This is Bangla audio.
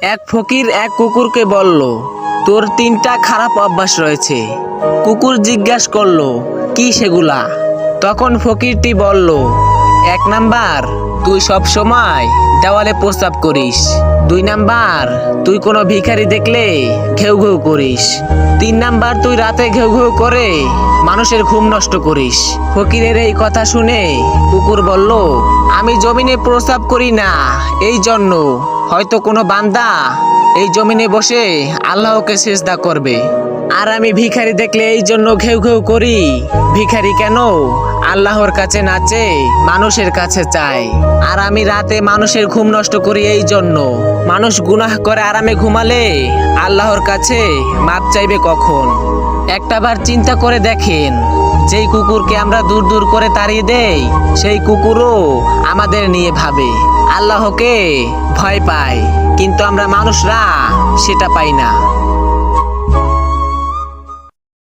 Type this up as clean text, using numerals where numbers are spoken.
এক ফকির এক কুকুরকে বলল, তোর 3টা খারাপ অভ্যাস রয়েছে। কুকুর জিজ্ঞাসা করলো, কি সেগুলা? তখন ফকিরটি বলল, 1 নাম্বার, তুই সব সময় দেওয়ালে প্রস্রাব করিস। 2 নাম্বার, তুই কোনো ভিখারি দেখলে ঘেউ ঘেউ করিস। 3 নাম্বার, তুই রাতে ঘেউ ঘেউ করে মানুষের ঘুম নষ্ট করিস। ফকিরের এই কথা শুনে কুকুর বলল, আমি জমিনে প্রস্রাব করি না, এই জন্য হয়তো কোনো বান্দা এই জমিনে বসে আল্লাহকে সিজদা করবে। আর আমি ভিখারি দেখলে এই জন্য ঘেউ ঘেউ করি। ভিখারি কেন আল্লাহর কাছে নাচে, মানুষের কাছে চায়। আর আমি রাতে মানুষের ঘুম নষ্ট করি এই জন্য। মানুষ গুনাহ করে আরামে ঘুমালে আল্লাহর কাছে মাপ চাইবে কখন? একটাবার চিন্তা করে দেখেন, যেই কুকুরকে আমরা দূর দূর করে তাড়িয়ে দেই, সেই কুকুরও আমাদের নিয়ে ভাবে, আল্লাহকে ভয় পায়, কিন্তু আমরা মানুষরা সেটা পাই না।